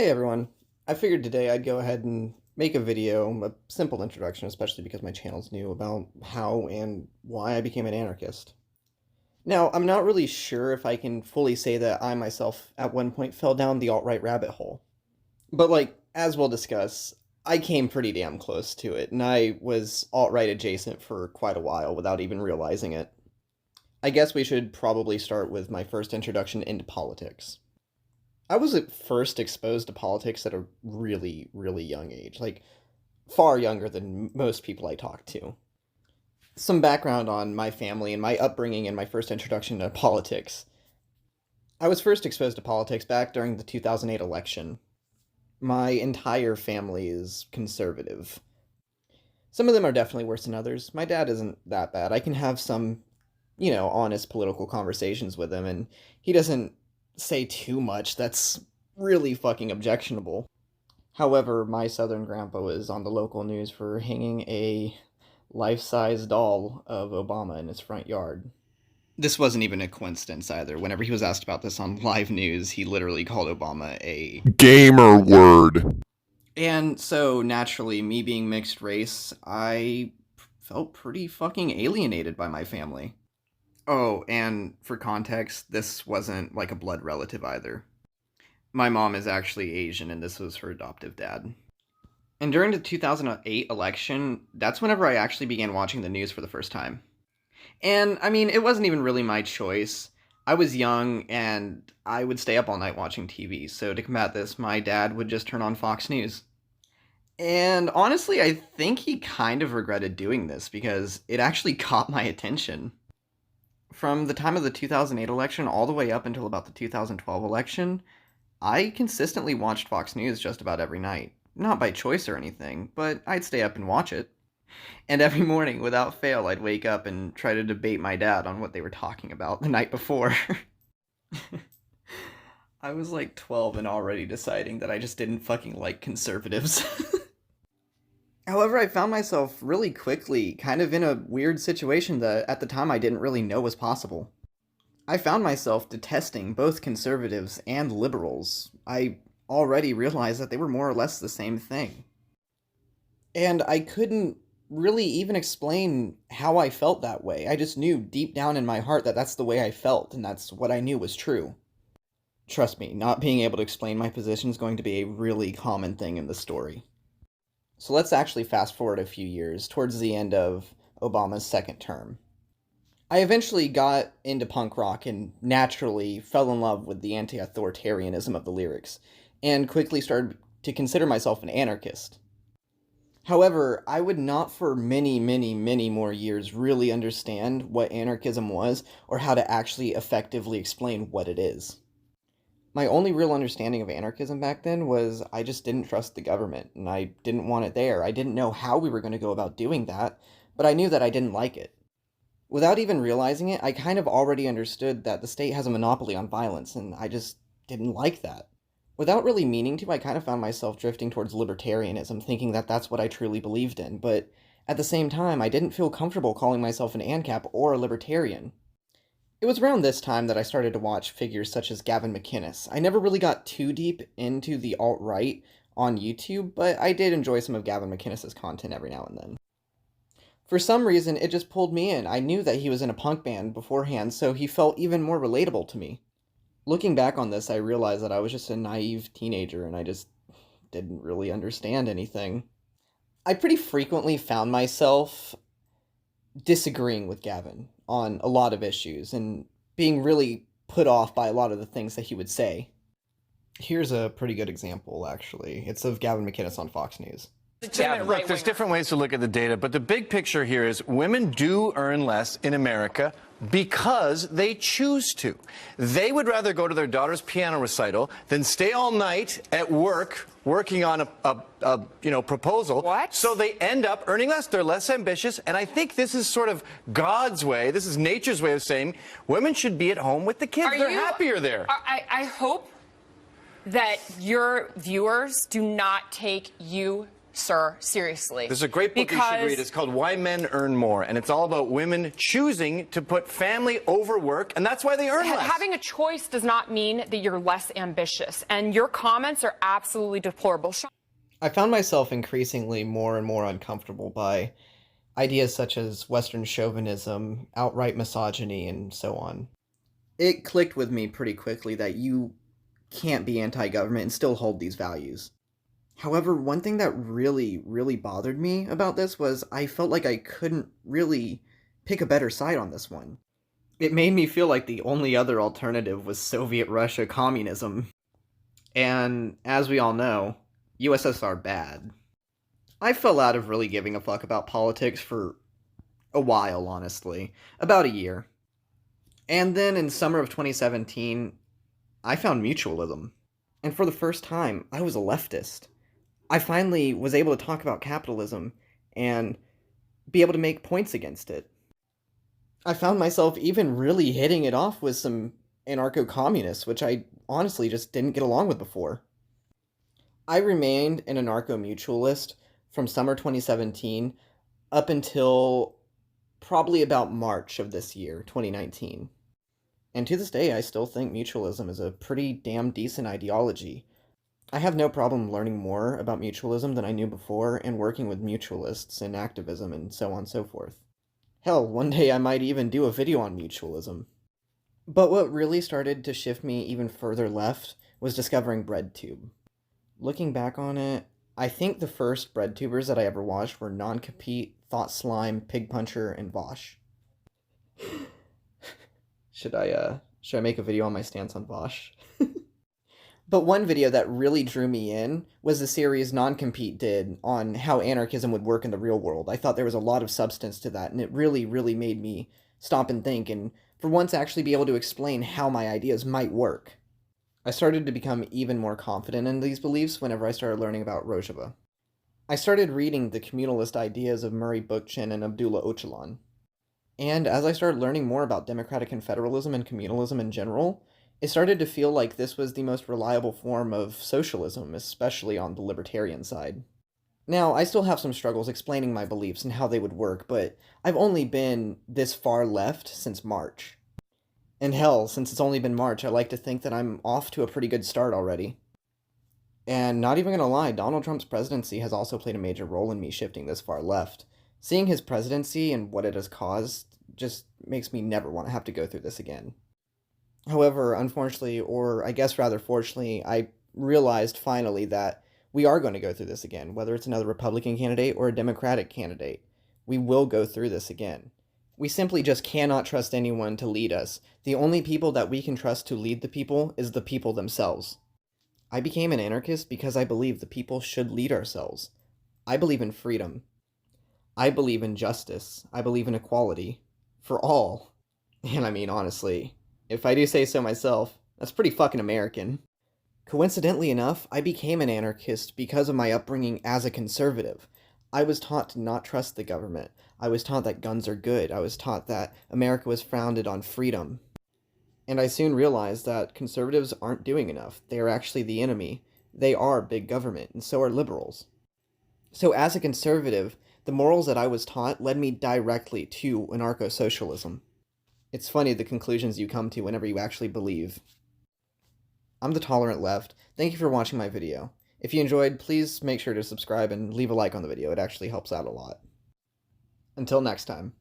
Hey everyone, I figured today I'd go ahead and make a video, a simple introduction, especially because my channel's new, about how and why I became an anarchist. Now, I'm not really sure if I can fully say that I myself at one point fell down the alt-right rabbit hole. But as we'll discuss, I came pretty damn close to it, and I was alt-right adjacent for quite a while without even realizing it. I guess we should probably start with my first introduction into politics. I was at first exposed to politics at a really, really young age, far younger than most people I talk to. Some background on my family and my upbringing and my first introduction to politics. I was first exposed to politics back during the 2008 election. My entire family is conservative. Some of them are definitely worse than others. My dad isn't that bad. I can have some, honest political conversations with him, and he doesn't say too much that's really fucking objectionable. However, my southern grandpa was on the local news for hanging a life-size doll of Obama in his front yard. This wasn't even a coincidence either. Whenever he was asked about this on live news, he literally called Obama a gamer word. And so, naturally, me being mixed race, I felt pretty fucking alienated by my family. Oh, and for context, this wasn't like a blood relative either. My mom is actually Asian, and this was her adoptive dad. And during the 2008 election, that's whenever I actually began watching the news for the first time. And, I mean, it wasn't even really my choice. I was young, and I would stay up all night watching TV, so to combat this, my dad would just turn on Fox News. And honestly, I think he kind of regretted doing this, because it actually caught my attention. From the time of the 2008 election all the way up until about the 2012 election, I consistently watched Fox News just about every night. Not by choice or anything, but I'd stay up and watch it. And every morning, without fail, I'd wake up and try to debate my dad on what they were talking about the night before. I was like 12 and already deciding that I just didn't fucking like conservatives. However, I found myself really quickly kind of in a weird situation that at the time I didn't really know was possible. I found myself detesting both conservatives and liberals. I already realized that they were more or less the same thing. And I couldn't really even explain how I felt that way. I just knew deep down in my heart that that's the way I felt, and that's what I knew was true. Trust me, not being able to explain my position is going to be a really common thing in the story. So let's actually fast forward a few years, towards the end of Obama's second term. I eventually got into punk rock and naturally fell in love with the anti-authoritarianism of the lyrics, and quickly started to consider myself an anarchist. However, I would not for many, many, many more years really understand what anarchism was, or how to actually effectively explain what it is. My only real understanding of anarchism back then was I just didn't trust the government, and I didn't want it there. I didn't know how we were going to go about doing that, but I knew that I didn't like it. Without even realizing it, I kind of already understood that the state has a monopoly on violence, and I just didn't like that. Without really meaning to, I kind of found myself drifting towards libertarianism, thinking that that's what I truly believed in, but at the same time, I didn't feel comfortable calling myself an ANCAP or a libertarian. It was around this time that I started to watch figures such as Gavin McInnes. I never really got too deep into the alt-right on YouTube, but I did enjoy some of Gavin McInnes' content every now and then. For some reason, it just pulled me in. I knew that he was in a punk band beforehand, so he felt even more relatable to me. Looking back on this, I realized that I was just a naive teenager, and I just didn't really understand anything. I pretty frequently found myself disagreeing with Gavin on a lot of issues, and being really put off by a lot of the things that he would say. Here's a pretty good example, actually. It's of Gavin McInnes on Fox News. Yeah, look, there's different ways to look at the data, but the big picture here is women do earn less in America because they choose to. They would rather go to their daughter's piano recital than stay all night at work working on a proposal. What? So they end up earning less. They're less ambitious, and I think this is sort of God's way. This is nature's way of saying women should be at home with the kids. They're happier there. I hope that your viewers do not take you sir, seriously. There's a great book you should read. It's called Why Men Earn More, and it's all about women choosing to put family over work, and that's why they earn less. Having a choice does not mean that you're less ambitious, and your comments are absolutely deplorable. I found myself increasingly more and more uncomfortable by ideas such as Western chauvinism, outright misogyny, and so on. It clicked with me pretty quickly that you can't be anti-government and still hold these values. However, one thing that really bothered me about this was I felt like I couldn't really pick a better side on this one. It made me feel like the only other alternative was Soviet Russia communism. And as we all know, USSR bad. I fell out of really giving a fuck about politics for a while, honestly. About a year. And then in summer of 2017, I found mutualism. And for the first time, I was a leftist. I finally was able to talk about capitalism and be able to make points against it. I found myself even really hitting it off with some anarcho-communists, which I honestly just didn't get along with before. I remained an anarcho-mutualist from summer 2017 up until probably about March of this year, 2019. And to this day, I still think mutualism is a pretty damn decent ideology. I have no problem learning more about mutualism than I knew before and working with mutualists in activism and so on and so forth. Hell, one day I might even do a video on mutualism. But what really started to shift me even further left was discovering BreadTube. Looking back on it, I think the first BreadTubers that I ever watched were Non-Compete, Thought Slime, Pig Puncher, and Vosh. Should I make a video on my stance on Vosh? But one video that really drew me in was the series Non-Compete did on how anarchism would work in the real world. I thought there was a lot of substance to that, and it really made me stop and think, and for once actually be able to explain how my ideas might work. I started to become even more confident in these beliefs whenever I started learning about Rojava. I started reading the communalist ideas of Murray Bookchin and Abdullah Öcalan. And as I started learning more about democratic confederalism and communalism in general, it started to feel like this was the most reliable form of socialism, especially on the libertarian side. Now, I still have some struggles explaining my beliefs and how they would work, but I've only been this far left since March. And hell, since it's only been March, I like to think that I'm off to a pretty good start already. And not even gonna lie, Donald Trump's presidency has also played a major role in me shifting this far left. Seeing his presidency and what it has caused just makes me never want to have to go through this again. However, unfortunately, or I guess rather fortunately, I realized finally that we are going to go through this again, whether it's another Republican candidate or a Democratic candidate. We will go through this again. We simply just cannot trust anyone to lead us. The only people that we can trust to lead the people is the people themselves. I became an anarchist because I believe the people should lead ourselves. I believe in freedom. I believe in justice. I believe in equality. For all. And I mean, honestly, if I do say so myself, that's pretty fucking American. Coincidentally enough, I became an anarchist because of my upbringing as a conservative. I was taught to not trust the government. I was taught that guns are good. I was taught that America was founded on freedom. And I soon realized that conservatives aren't doing enough. They are actually the enemy. They are big government, and so are liberals. So as a conservative, the morals that I was taught led me directly to anarcho-socialism. It's funny the conclusions you come to whenever you actually believe. I'm the Tolerant Left. Thank you for watching my video. If you enjoyed, please make sure to subscribe and leave a like on the video. It actually helps out a lot. Until next time.